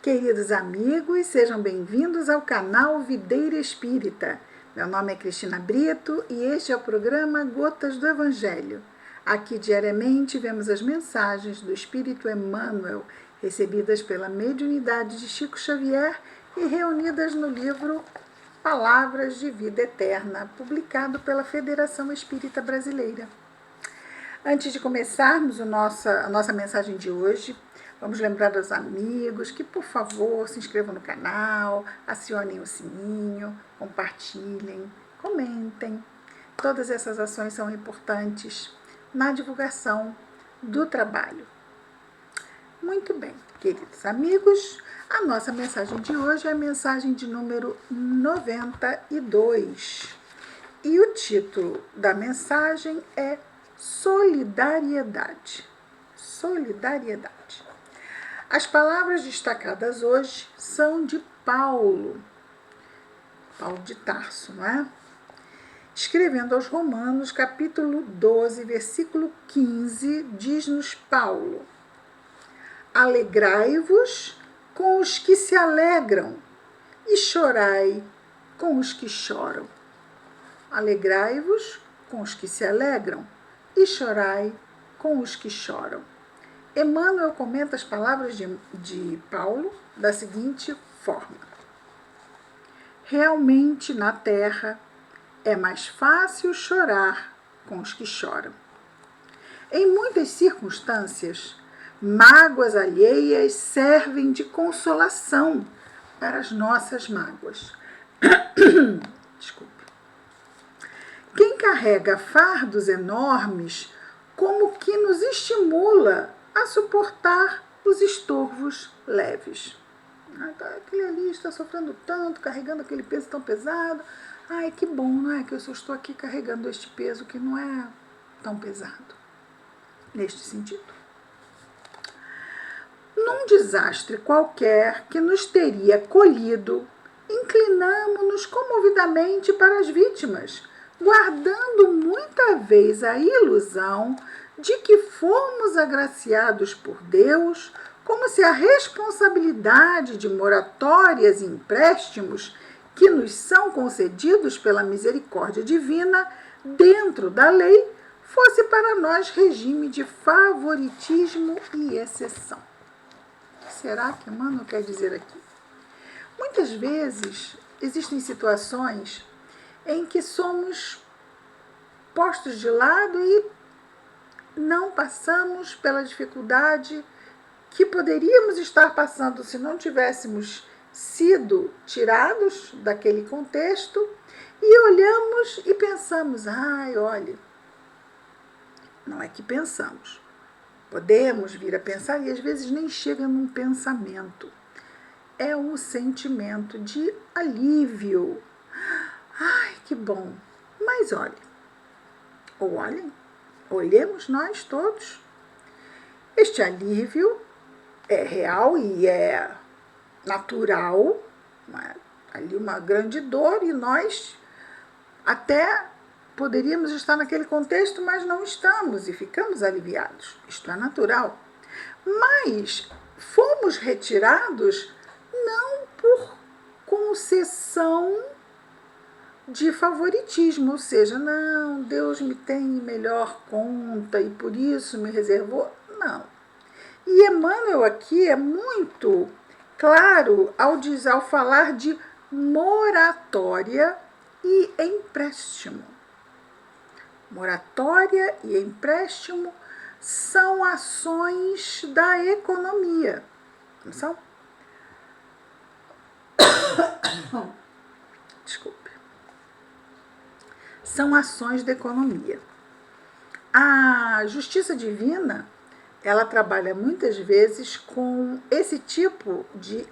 Queridos amigos, sejam bem-vindos ao canal Videira Espírita. Meu nome é Cristina Brito e este é o programa Gotas do Evangelho. Aqui diariamente vemos as mensagens do Espírito Emmanuel, recebidas pela mediunidade de Chico Xavier e reunidas no livro Palavras de Vida Eterna, publicado pela Federação Espírita Brasileira. Antes de começarmos a nossa mensagem de hoje, vamos lembrar aos amigos que, por favor, se inscrevam no canal, acionem o sininho, compartilhem, comentem. Todas essas ações são importantes na divulgação do trabalho. Muito bem, queridos amigos, a nossa mensagem de hoje é a mensagem de número 92. E o título da mensagem é Solidariedade. Solidariedade. As palavras destacadas hoje são de Paulo de Tarso, não é? Escrevendo aos Romanos, capítulo 12, versículo 15, diz-nos Paulo: Alegrai-vos com os que se alegram e chorai com os que choram. Alegrai-vos com os que se alegram e chorai com os que choram. Emmanuel comenta as palavras de Paulo da seguinte forma: realmente na terra é mais fácil chorar com os que choram. Em muitas circunstâncias, mágoas alheias servem de consolação para as nossas mágoas. Desculpe. Quem carrega fardos enormes, como que nos estimula a suportar os estorvos leves. Aquele ali está sofrendo tanto, carregando aquele peso tão pesado. Ai, que bom, não é? Que eu só estou aqui carregando este peso que não é tão pesado. Neste sentido. Num desastre qualquer que nos teria colhido, inclinamo-nos comovidamente para as vítimas, guardando muita vez a ilusão de que fomos agraciados por Deus, como se a responsabilidade de moratórias e empréstimos que nos são concedidos pela misericórdia divina dentro da lei fosse para nós regime de favoritismo e exceção. O que será que Emmanuel quer dizer aqui? Muitas vezes existem situações em que somos postos de lado e não passamos pela dificuldade que poderíamos estar passando se não tivéssemos sido tirados daquele contexto e olhamos e pensamos, olha, não é que pensamos, podemos vir a pensar e às vezes nem chega num pensamento, é um sentimento de alívio. Ai, que bom, mas olhemos nós todos. Este alívio é real e é natural, né? Ali uma grande dor e nós até poderíamos estar naquele contexto, mas não estamos e ficamos aliviados. Isto é natural. Mas fomos retirados não por concessão de favoritismo, ou seja, não, Deus me tem melhor conta e por isso me reservou. Não. E Emmanuel aqui é muito claro ao falar de moratória e empréstimo. Moratória e empréstimo são ações da economia. Não são? Desculpe. São ações da economia. A justiça divina, ela trabalha muitas vezes com esse tipo de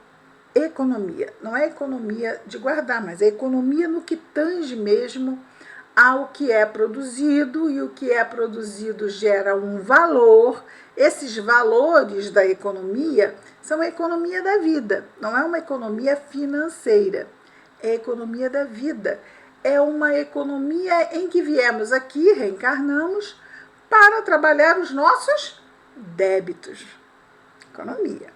economia. Não é economia de guardar, mas é economia no que tange mesmo ao que é produzido, e o que é produzido gera um valor. Esses valores da economia são a economia da vida, não é uma economia financeira, é a economia da vida. É uma economia em que viemos aqui, reencarnamos, para trabalhar os nossos débitos. Economia.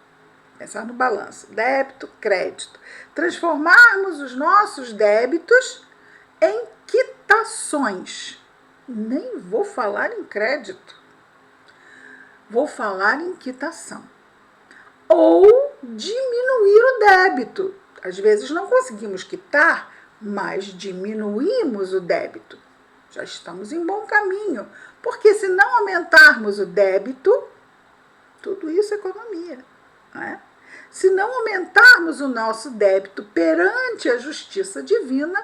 Pensar no balanço, débito, crédito. Transformarmos os nossos débitos em quitações. Nem vou falar em crédito, vou falar em quitação. Ou diminuir o débito. Às vezes não conseguimos quitar, mas diminuímos o débito. Já estamos em bom caminho, porque se não aumentarmos o débito, tudo isso é economia, não é? Se não aumentarmos o nosso débito perante a justiça divina,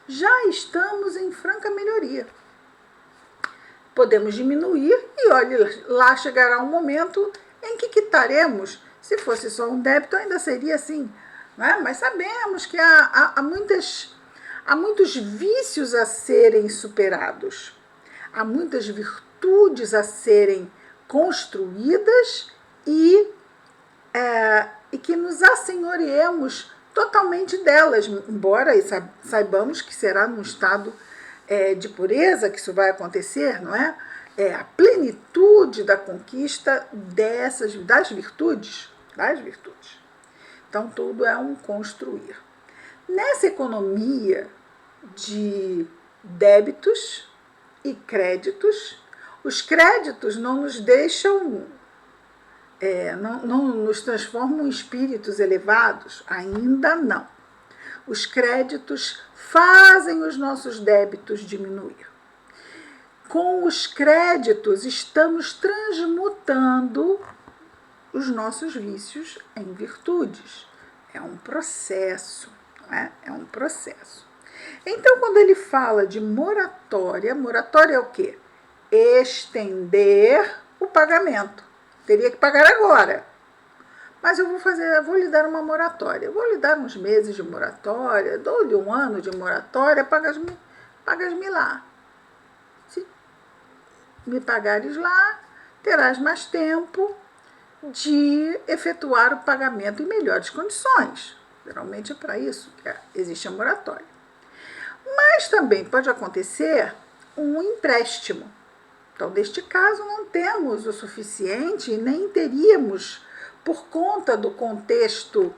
já estamos em franca melhoria. Podemos diminuir e, olha, lá chegará um momento em que quitaremos. Se fosse só um débito, ainda seria assim, não é? Mas sabemos que há muitos vícios a serem superados, há muitas virtudes a serem construídas e que nos assenhoreemos totalmente delas, embora saibamos que será num estado de pureza que isso vai acontecer, não é? A plenitude da conquista das virtudes. Então, tudo é um construir. Nessa economia de débitos e créditos, os créditos não nos deixam, não nos transformam em espíritos elevados, ainda não. Os créditos fazem os nossos débitos diminuir. Com os créditos, estamos transmutando os nossos vícios em virtudes. É um processo, não é? É um processo. Então, quando ele fala de moratória, moratória é o quê? Estender o pagamento. Teria que pagar agora. Mas eu vou lhe dar uma moratória. Eu vou lhe dar uns meses de moratória, dou-lhe um ano de moratória, pagas-me lá. Se me pagares lá, terás mais tempo de efetuar o pagamento em melhores condições. Geralmente é para isso que existe a moratória. Mas também pode acontecer um empréstimo. Então, neste caso, não temos o suficiente e nem teríamos, por conta do contexto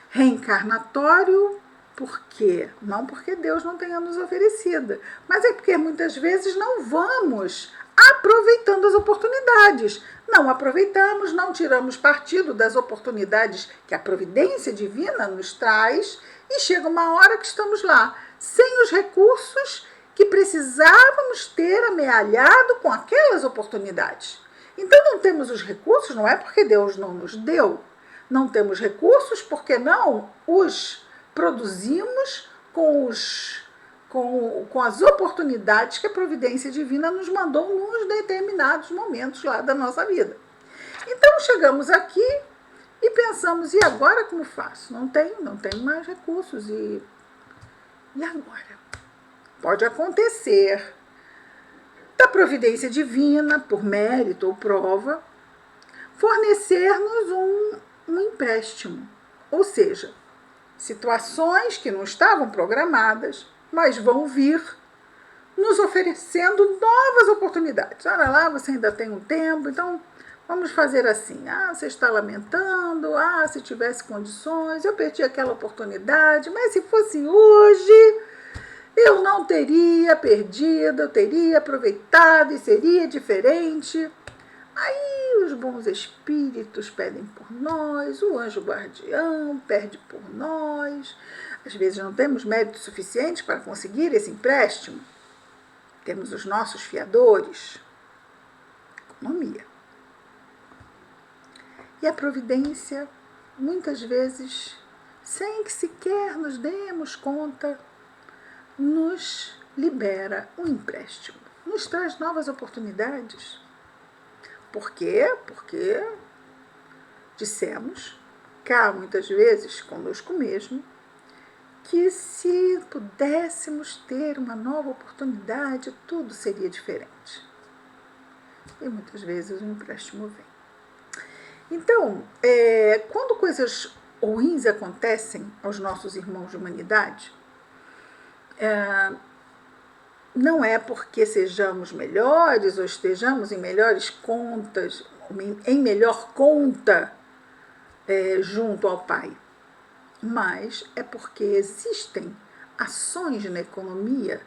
reencarnatório. Por quê? Não porque Deus não tenha nos oferecido, mas é porque muitas vezes não vamos aproveitando as oportunidades. Não aproveitamos, não tiramos partido das oportunidades que a providência divina nos traz e chega uma hora que estamos lá, sem os recursos que precisávamos ter amealhado com aquelas oportunidades. Então não temos os recursos, não é porque Deus não nos deu. Não temos recursos porque não os produzimos com as oportunidades que a providência divina nos mandou nos determinados momentos lá da nossa vida. Então chegamos aqui e pensamos, e agora como faço? Não tenho mais recursos. E agora? Pode acontecer da providência divina, por mérito ou prova, fornecer-nos um empréstimo. Ou seja, situações que não estavam programadas, mas vão vir nos oferecendo novas oportunidades. Olha lá, você ainda tem um tempo, então vamos fazer assim. Você está lamentando, se tivesse condições, eu perdi aquela oportunidade, mas se fosse hoje, eu não teria perdido, eu teria aproveitado e seria diferente. Aí os bons espíritos pedem por nós, o anjo guardião pede por nós. Às vezes não temos mérito suficiente para conseguir esse empréstimo. Temos os nossos fiadores. Economia. E a providência, muitas vezes, sem que sequer nos demos conta, nos libera um empréstimo, nos traz novas oportunidades. Por quê? Porque dissemos, cá muitas vezes conosco mesmo, que se pudéssemos ter uma nova oportunidade, tudo seria diferente. E muitas vezes o empréstimo vem. Então, quando coisas ruins acontecem aos nossos irmãos de humanidade, não é porque sejamos melhores ou estejamos em melhores contas, em melhor conta junto ao Pai, mas é porque existem ações na economia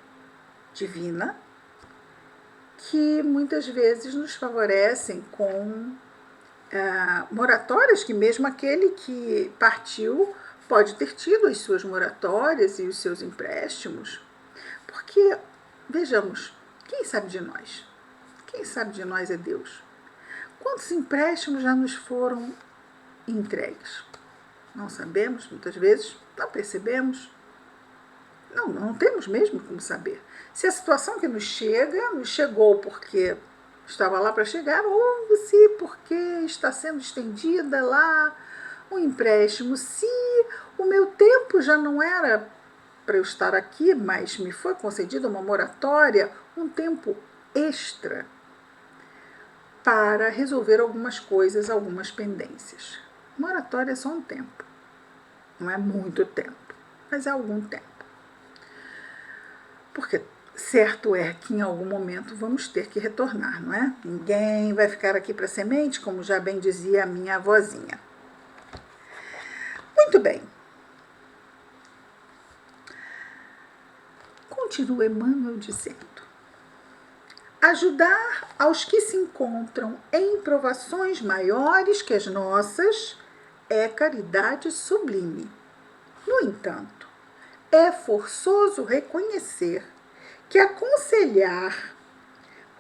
divina que muitas vezes nos favorecem com moratórias, que mesmo aquele que partiu pode ter tido as suas moratórias e os seus empréstimos, porque, vejamos, quem sabe de nós? Quem sabe de nós é Deus. Quantos empréstimos já nos foram entregues? Não sabemos, muitas vezes, não percebemos. Não temos mesmo como saber. Se a situação que nos chegou porque estava lá para chegar, ou se porque está sendo estendida lá um empréstimo, se o meu tempo já não era para eu estar aqui, mas me foi concedida uma moratória, um tempo extra para resolver algumas coisas, algumas pendências. Moratória é só um tempo, não é muito tempo, mas é algum tempo. Porque certo é que em algum momento vamos ter que retornar, não é? Ninguém vai ficar aqui para semente, como já bem dizia a minha avózinha. Muito bem. Continua Emmanuel dizendo: ajudar aos que se encontram em provações maiores que as nossas é caridade sublime. No entanto, é forçoso reconhecer que aconselhar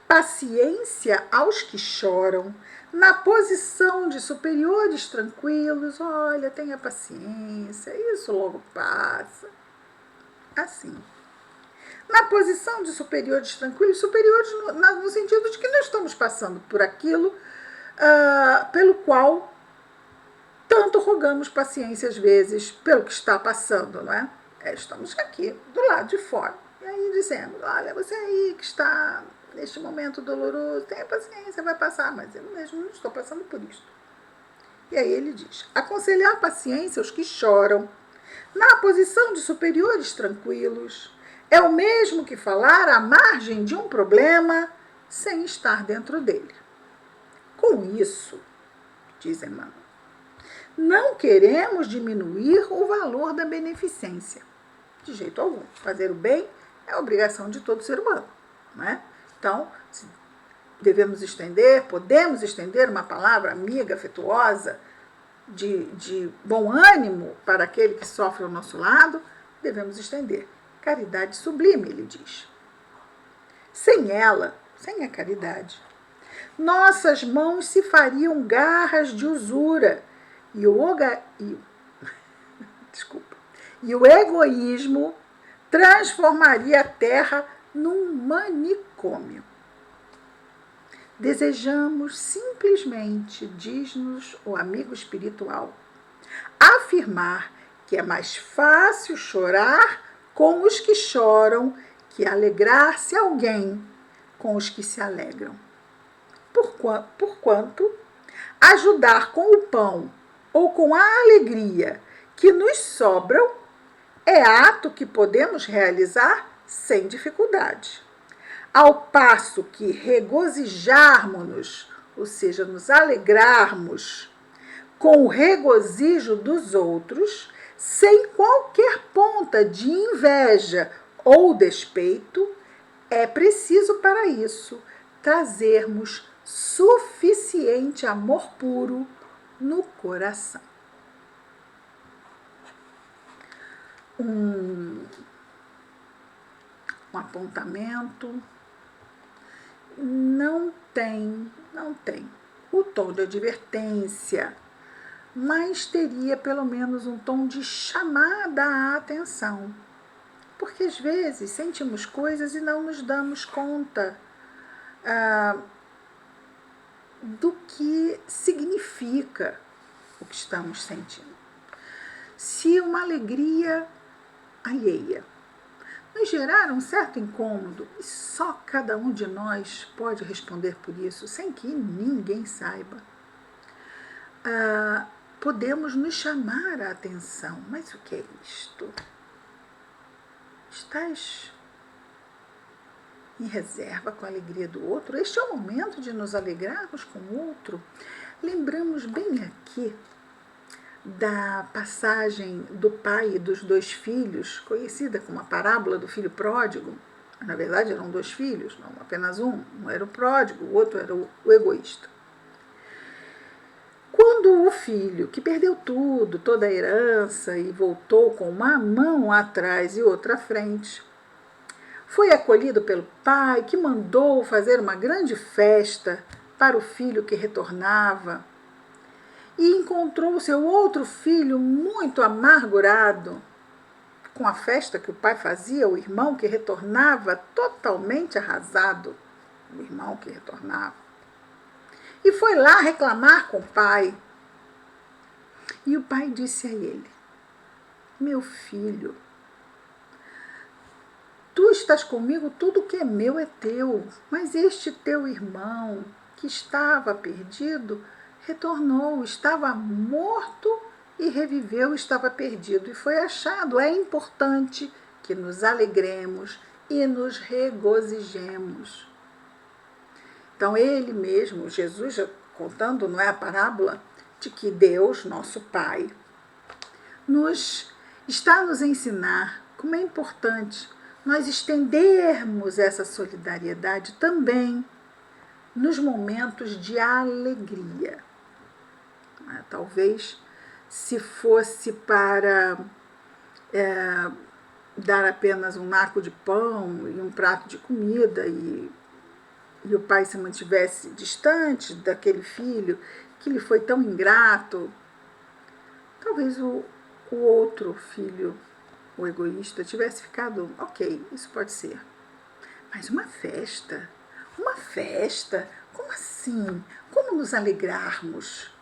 paciência aos que choram, na posição de superiores tranquilos, olha, tenha paciência, isso logo passa. Assim. Na posição de superiores tranquilos, superiores no sentido de que não estamos passando por aquilo pelo qual tanto rogamos paciência às vezes pelo que está passando, não é? Estamos aqui, do lado de fora. E aí dizemos, olha, você aí que está neste momento doloroso, tenha paciência, vai passar, mas eu mesmo não estou passando por isso. E aí ele diz, aconselhar paciência aos que choram, na posição de superiores tranquilos, é o mesmo que falar à margem de um problema sem estar dentro dele. Com isso, diz Emmanuel, não queremos diminuir o valor da beneficência. De jeito algum. Fazer o bem é obrigação de todo ser humano, não é? Então, podemos estender uma palavra amiga, afetuosa, de bom ânimo para aquele que sofre ao nosso lado, devemos estender. Caridade sublime, ele diz. Sem ela, sem a caridade, nossas mãos se fariam garras de usura e o egoísmo transformaria a terra num manicômio. Desejamos simplesmente, diz-nos o amigo espiritual, afirmar que é mais fácil chorar com os que choram que alegrar-se alguém com os que se alegram. Porquanto, ajudar com o pão ou com a alegria que nos sobram é ato que podemos realizar sem dificuldade. Ao passo que regozijarmos-nos, ou seja, nos alegrarmos com o regozijo dos outros, sem qualquer ponta de inveja ou despeito, é preciso para isso trazermos suficiente amor puro no coração. Um apontamento não tem o tom de advertência, mas teria pelo menos um tom de chamada à atenção. Porque às vezes sentimos coisas e não nos damos conta do que significa o que estamos sentindo. Se uma alegria alheia nos gerar um certo incômodo, e só cada um de nós pode responder por isso, sem que ninguém saiba, podemos nos chamar a atenção. Mas o que é isto? Estás em reserva com a alegria do outro? Este é o momento de nos alegrarmos com o outro? Lembramos bem aqui da passagem do pai e dos dois filhos, conhecida como a parábola do filho pródigo. Na verdade, eram dois filhos, não apenas um. Um era o pródigo, o outro era o egoísta. Quando o filho, que perdeu tudo, toda a herança, e voltou com uma mão atrás e outra à frente, foi acolhido pelo pai, que mandou fazer uma grande festa para o filho que retornava, e encontrou seu outro filho muito amargurado com a festa que o pai fazia, o irmão que retornava totalmente arrasado, o irmão que retornava, e foi lá reclamar com o pai. E o pai disse a ele: meu filho, tu estás comigo, tudo que é meu é teu, mas este teu irmão, que estava perdido, retornou, estava morto e reviveu, estava perdido e foi achado. É importante que nos alegremos e nos regozijemos. Então ele mesmo, Jesus, contando, não é a parábola, de que Deus, nosso Pai, está a nos ensinar como é importante nós estendermos essa solidariedade também nos momentos de alegria. Talvez se fosse para dar apenas um naco de pão e um prato de comida e o pai se mantivesse distante daquele filho que lhe foi tão ingrato, talvez o outro filho, o egoísta, tivesse ficado, ok, isso pode ser. Mas uma festa, como assim? Como nos alegrarmos?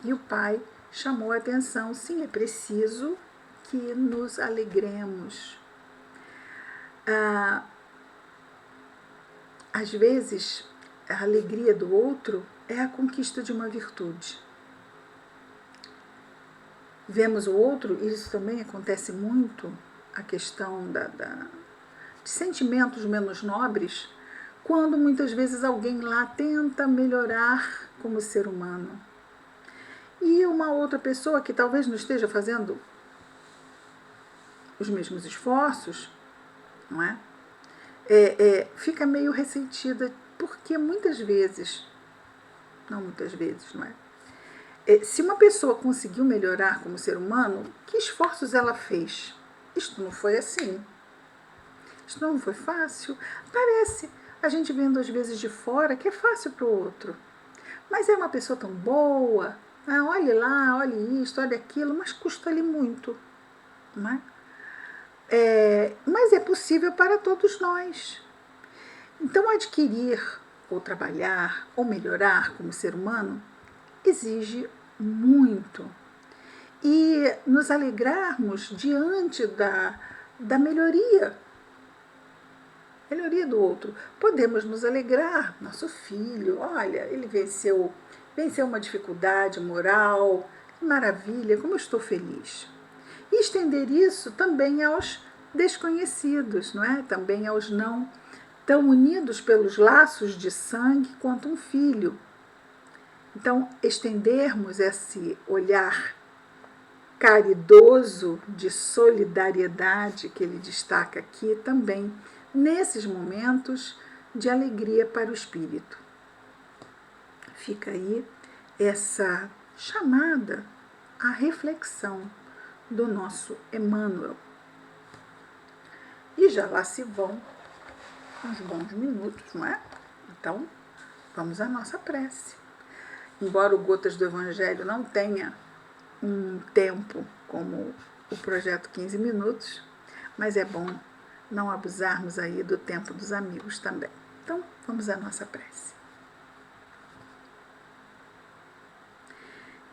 E o pai chamou a atenção, sim, é preciso que nos alegremos. Às vezes, a alegria do outro é a conquista de uma virtude. Vemos o outro, e isso também acontece muito, a questão de sentimentos menos nobres, quando muitas vezes alguém lá tenta melhorar como ser humano. E uma outra pessoa que talvez não esteja fazendo os mesmos esforços, não é? Fica meio ressentida, porque muitas vezes, não muitas vezes, não é? Se uma pessoa conseguiu melhorar como ser humano, que esforços ela fez? Isto não foi assim. Isto não foi fácil. Parece, a gente vendo às vezes de fora, que é fácil para o outro. Mas é uma pessoa tão boa, olhe lá, olhe isto, olhe aquilo, mas custa-lhe muito. Não é? Mas é possível para todos nós. Então, adquirir, ou trabalhar, ou melhorar como ser humano, exige muito. E nos alegrarmos diante da melhoria do outro. Podemos nos alegrar, nosso filho, olha, ele venceu uma dificuldade moral, que maravilha, como eu estou feliz. E estender isso também aos desconhecidos, não é? Também aos não tão unidos pelos laços de sangue quanto um filho. Então, estendermos esse olhar caridoso de solidariedade que ele destaca aqui também, nesses momentos de alegria para o espírito. Fica aí essa chamada à reflexão do nosso Emmanuel. E já lá se vão uns bons minutos, não é? Então, vamos à nossa prece. Embora o Gotas do Evangelho não tenha um tempo como o projeto 15 minutos, mas é bom não abusarmos aí do tempo dos amigos também. Então, vamos à nossa prece.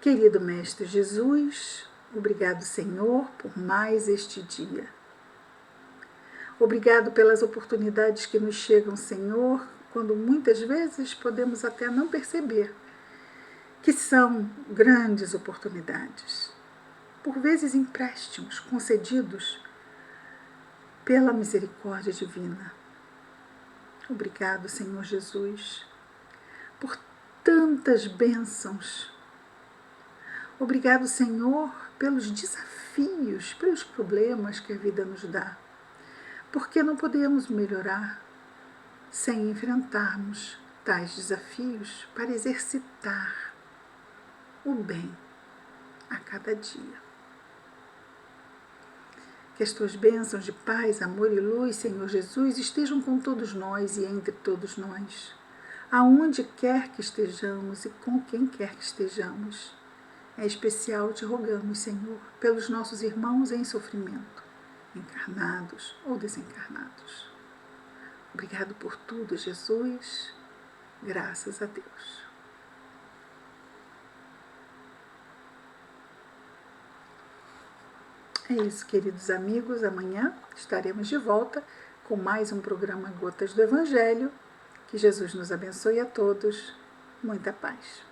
Querido Mestre Jesus, obrigado, Senhor, por mais este dia. Obrigado pelas oportunidades que nos chegam, Senhor, quando muitas vezes podemos até não perceber que são grandes oportunidades, por vezes empréstimos concedidos pela misericórdia divina. Obrigado, Senhor Jesus, por tantas bênçãos. Obrigado, Senhor, pelos desafios, pelos problemas que a vida nos dá. Porque não podemos melhorar sem enfrentarmos tais desafios para exercitar o bem a cada dia. Que as tuas bênçãos de paz, amor e luz, Senhor Jesus, estejam com todos nós e entre todos nós, aonde quer que estejamos e com quem quer que estejamos. Em especial te rogamos, Senhor, pelos nossos irmãos em sofrimento, encarnados ou desencarnados. Obrigado por tudo, Jesus. Graças a Deus. É isso, queridos amigos. Amanhã estaremos de volta com mais um programa Gotas do Evangelho. Que Jesus nos abençoe a todos. Muita paz.